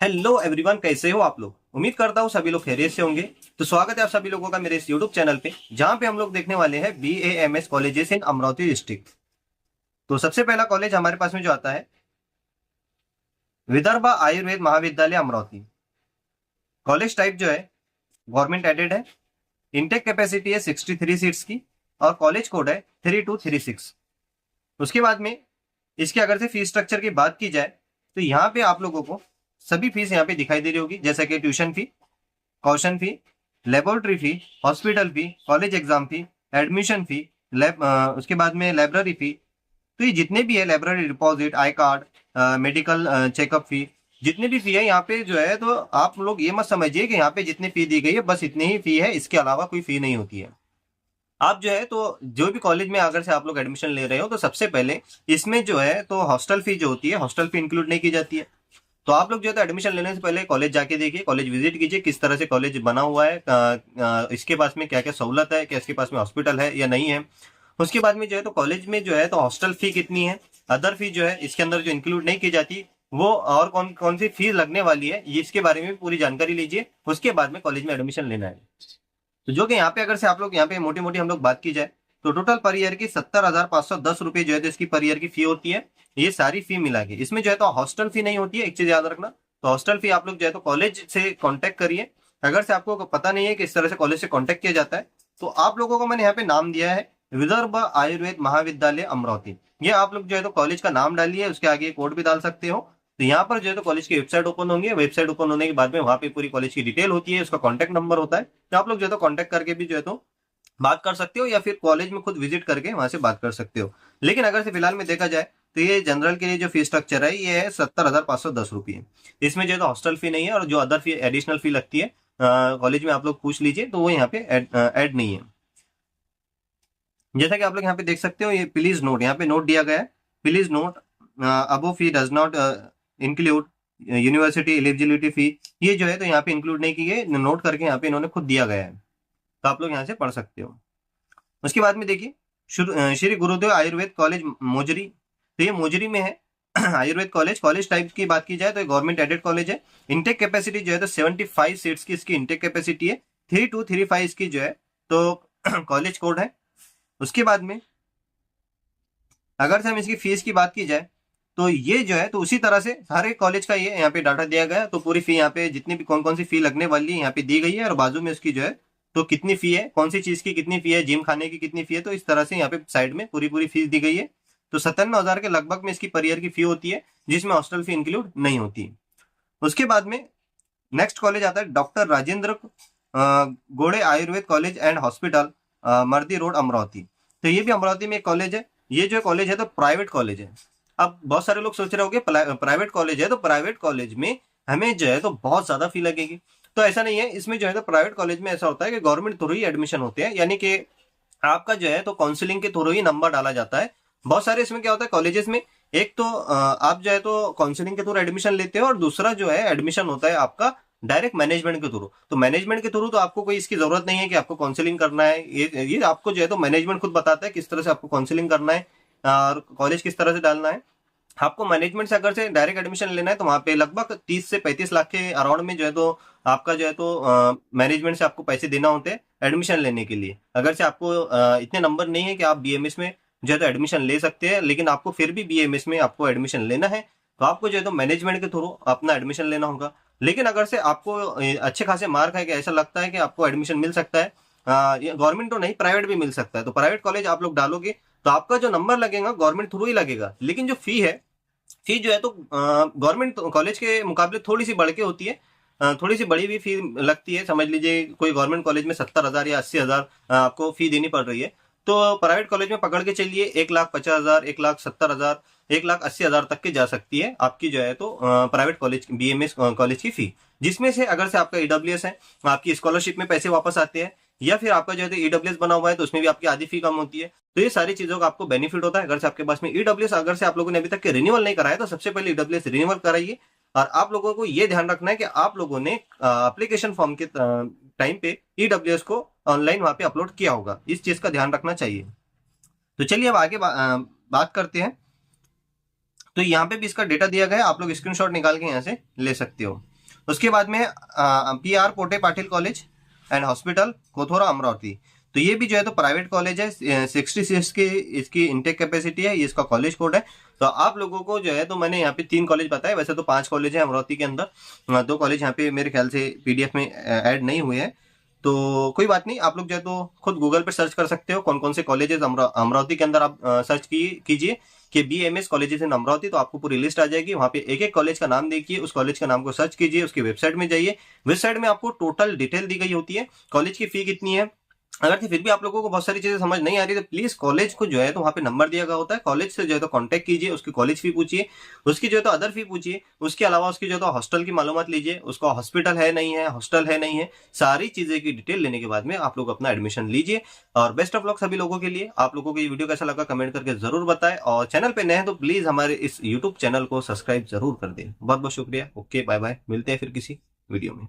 Hello everyone, कैसे हो आप लोग। उम्मीद करता हूँ सभी लोग खैरियत से होंगे। तो स्वागत है आप सभी लोगों का मेरे इस यूट्यूब चैनल पे, जहाँ पे हम लोग देखने वाले हैं BAMS colleges in Amravati district. तो सबसे पहला कॉलेज हमारे पास में जो आता है, विदर्भ आयुर्वेद महाविद्यालय अमरावती। कॉलेज टाइप जो है गवर्नमेंट एडेड है। इनटेक कैपेसिटी है 63 सीट्स की और कॉलेज कोड है 3236। उसके बाद में इसके अगर से फीस स्ट्रक्चर की बात की जाए तो यहाँ पे आप लोगों को सभी फीस यहाँ पे दिखाई दे रही होगी, जैसा कि tuition fee, caution fee, laboratory fee, hospital fee, college exam fee, admission fee, उसके बाद में लाइब्रेरी फी। तो ये जितने भी है, library deposit, I card, medical checkup fee, जितने भी फी है यहाँ पे जो है, तो आप लोग ये मत समझिए कि यहाँ पे जितनी फी दी गई है बस इतनी ही फी है, इसके अलावा कोई फी नहीं होती है। आप जो है तो जो भी कॉलेज में अगर से आप लोग एडमिशन ले रहे हो तो सबसे पहले इसमें जो है तो हॉस्टल फी जो होती है, हॉस्टल फी इंक्लूड नहीं की जाती है। तो आप लोग जो है तो एडमिशन लेने से पहले कॉलेज जाके देखिए, कॉलेज विजिट कीजिए, किस तरह से कॉलेज बना हुआ है, इसके पास में क्या क्या सहूलत है, क्या इसके पास में हॉस्पिटल है या नहीं है। उसके बाद में जो है तो कॉलेज में जो है तो हॉस्टल फी कितनी है, अदर फी जो है इसके अंदर जो इंक्लूड नहीं की जाती वो, और कौन कौन सी फीस लगने वाली है, ये इसके बारे में भी पूरी जानकारी लीजिए। उसके बाद में कॉलेज में एडमिशन लेना है। तो जो कि यहाँ पे अगर से आप लोग यहाँ पे मोटी मोटी हम लोग बात की जाए तो टोटल पर ईयर की 70,510 रुपए जो है तो इसकी पर ईयर की फी होती है। ये सारी फी मिला के इसमें जो है तो हॉस्टल फी नहीं होती है, एक चीज याद रखना। तो हॉस्टल फी आप लोग जो है तो कॉलेज से कांटेक्ट करिए। अगर से आपको पता नहीं है कि इस तरह से कॉलेज से कांटेक्ट किया जाता है, तो आप लोगों को मैंने यहाँ पे नाम दिया है विदर्भ आयुर्वेद महाविद्यालय अमरावती। ये आप लोग जो है तो कॉलेज का नाम डालिए, उसके आगे कोड भी डाल सकते हो। तो यहाँ पर जो है तो कॉलेज की वेबसाइट ओपन होंगी, वेबसाइट ओपन होने के बाद में वहां पे पूरी कॉलेज की डिटेल होती है, उसका कॉन्टैक्ट नंबर होता है। तो आप लोग जो है तो कॉन्टैक्ट करके भी जो है तो बात कर सकते हो, या फिर कॉलेज में खुद विजिट करके वहां से बात कर सकते हो। लेकिन अगर से फिलहाल में देखा जाए तो ये जनरल के लिए जो फीस स्ट्रक्चर है ये है 70,510 रुपये। इसमें जो है तो हॉस्टल फी नहीं है, और जो अदर फी एडिशनल फी लगती है कॉलेज में आप लोग पूछ लीजिए, तो वो यहाँ पे ऐड नहीं है। जैसा कि आप लोग यहाँ पे देख सकते हो, ये प्लीज नोट, यहाँ पे नोट दिया गया है, please note above fee does not include university eligibility fee. ये जो है तो यहाँ पे इंक्लूड नहीं की गई, नोट करके यहाँ पे इन्होंने खुद दिया गया है। तो आप लोग यहाँ से पढ़ सकते हो। उसके बाद में देखिए, श्री गुरुदेव आयुर्वेद कॉलेज मोजरी। तो ये मोजरी में है आयुर्वेद कॉलेज। कॉलेज टाइप की बात की जाए तो गवर्नमेंट एडेड कॉलेज है। इनटेक कैपेसिटी जो है तो 75 सीट्स की इसकी इनटेक कैपेसिटी है। 3235 इसकी जो है तो कॉलेज कोड है। उसके बाद में अगर से हम इसकी फीस की बात की जाए तो ये जो है तो उसी तरह से हर एक कॉलेज का ये यहाँ पे डाटा दिया गया है। तो पूरी फी यहाँ पे जितनी भी कौन कौन सी फी लगने वाली है यहाँ पे दी गई है, और बाजू में उसकी जो है तो कितनी फी है, कौन सी चीज की कितनी फी है, जिम खाने की कितनी फी है, तो इस तरह से यहाँ पे साइड में पूरी पूरी फीस दी गई है। तो 57,000 के लगभग में इसकी पर ईयर की फी होती है, जिसमें हॉस्टल फी इंक्लूड नहीं होती। उसके बाद में नेक्स्ट कॉलेज आता है डॉक्टर राजेंद्र गोड़े आयुर्वेद कॉलेज एंड हॉस्पिटल, मर्दी रोड अमरावती। तो ये भी अमरावती में एक कॉलेज है। ये जो कॉलेज है तो प्राइवेट कॉलेज है। अब बहुत सारे लोग सोच रहे होंगे प्राइवेट कॉलेज है तो प्राइवेट कॉलेज में हमें जो है तो बहुत ज्यादा फी लगेगी। तो ऐसा नहीं है, इसमें जो है तो प्राइवेट कॉलेज में ऐसा होता है कि गवर्नमेंट थ्रू ही एडमिशन होते हैं, यानी कि आपका जो है तो काउंसलिंग के थ्रू ही नंबर डाला जाता है। बहुत सारे इसमें क्या होता है कॉलेजेस में, एक तो आप जो है तो काउंसलिंग के थ्रू एडमिशन लेते हो, और दूसरा जो है एडमिशन होता है आपका डायरेक्ट मैनेजमेंट के थ्रू। तो मैनेजमेंट के थ्रू तो आपको कोई इसकी जरूरत नहीं है कि आपको काउंसलिंग करना है, ये आपको जो है तो मैनेजमेंट खुद बताता है किस तरह से आपको काउंसलिंग करना है और कॉलेज किस तरह से डालना है। आपको मैनेजमेंट से अगर से डायरेक्ट एडमिशन लेना है तो वहां पे लगभग 30 से 35 लाख के अराउंड में जो है तो आपका जो है तो मैनेजमेंट से आपको पैसे देना होते हैं एडमिशन लेने के लिए। अगर से आपको इतने नंबर नहीं है कि आप बीएमएस में जो है तो एडमिशन ले सकते हैं, लेकिन आपको फिर भी बीएमएस में आपको एडमिशन लेना है, तो आपको जो है तो मैनेजमेंट के थ्रू अपना एडमिशन लेना होगा। लेकिन अगर से आपको अच्छे खासे मार्क है कि ऐसा लगता है कि आपको एडमिशन मिल सकता है, गवर्नमेंट तो नहीं प्राइवेट भी मिल सकता है, तो प्राइवेट कॉलेज आप लोग डालोगे तो आपका जो नंबर लगेगा गवर्नमेंट थ्रू ही लगेगा। लेकिन जो फी है, फी जो है तो गवर्नमेंट कॉलेज के मुकाबले थोड़ी सी बढ़ के होती है, थोड़ी सी बड़ी भी फी लगती है। समझ लीजिए कोई गवर्नमेंट कॉलेज में 70,000 या 80,000 आपको फी देनी पड़ रही है, तो प्राइवेट कॉलेज में पकड़ के चलिए 1,50,000, 1,70,000, 1,80,000 तक की जा सकती है आपकी जो है तो प्राइवेट कॉलेज बीएमएस कॉलेज की फी। जिसमें से अगर से आपका ईडब्ल्यूएस है, आपकी स्कॉलरशिप में पैसे वापस आते हैं, या फिर आपका जो है तो ईडब्ल्यूएस बना हुआ है तो उसमें भी आपकी आधी फी कम होती है। तो ये सारी चीजों का आपको बेनिफिट होता है। अगर से आपके पास में ईडब्ल्यूएस अगर से आप लोगों ने अभी तक के रिन्यूअल नहीं कराया तो सबसे पहले ईडब्ल्यूएस रिन्यूअल कराइए। और आप लोगों को ये ध्यान रखना है कि आप लोगों ने एप्लीकेशन फॉर्म के टाइम पे ईडब्ल्यूएस को ऑनलाइन वहां पे अपलोड किया होगा, इस चीज का ध्यान रखना चाहिए। तो चलिए अब आगे बात करते हैं। तो यहाँ पे भी इसका डेटा दिया गया है, आप लोग स्क्रीनशॉट निकाल के यहाँ से ले सकते हो। उसके बाद में PR Pote Patil college and hospital Kothora Amravati, तो ये भी जो है तो प्राइवेट कॉलेज है, 60 सीट्स की इसकी इनटेक कैपेसिटी है, ये इसका कॉलेज कोड है। तो आप लोगों को जो है तो मैंने यहाँ पे 3 कॉलेज बताए, वैसे तो 5 कॉलेज है अमरावती के अंदर, 2 कॉलेज यहाँ पे मेरे ख्याल से PDF में ऐड नहीं हुए हैं। तो कोई बात नहीं, आप लोग जो है तो खुद गूगल पे सर्च कर सकते हो कौन कौन से कॉलेजेस अमरावती के अंदर, आप सर्च कीजिए कि BMS कॉलेजेस इन अमरावती, तो आपको पूरी लिस्ट आ जाएगी। वहां पे एक एक कॉलेज का नाम देखिए, उस कॉलेज का नाम को सर्च कीजिए, उसकी वेबसाइट में जाइए, वेबसाइट में आपको टोटल डिटेल दी गई होती है, कॉलेज की फी कितनी है। अगर फिर भी आप लोगों को बहुत सारी चीजें समझ नहीं आ रही तो प्लीज कॉलेज को जो है तो वहां पे नंबर दिया गया होता है, कॉलेज से जो है तो कांटेक्ट कीजिए, उसकी कॉलेज फी पूछिए, उसकी जो है तो अदर फी पूछिए, उसके अलावा उसकी जो है तो हॉस्टल की मालूमात लीजिए, उसका हॉस्पिटल है नहीं है, हॉस्टल है नहीं है, सारी चीजें की डिटेल लेने के बाद में आप लोग अपना एडमिशन लीजिए। और बेस्ट ऑफ लक सभी लोगों के लिए। आप लोगों को ये वीडियो कैसा लगा कमेंट करके जरूर बताएं, और चैनल पे नए हैं तो प्लीज हमारे इस यूट्यूब चैनल को सब्सक्राइब जरूर कर दें। बहुत बहुत शुक्रिया। ओके, बाय बाय, मिलते हैं फिर किसी वीडियो में।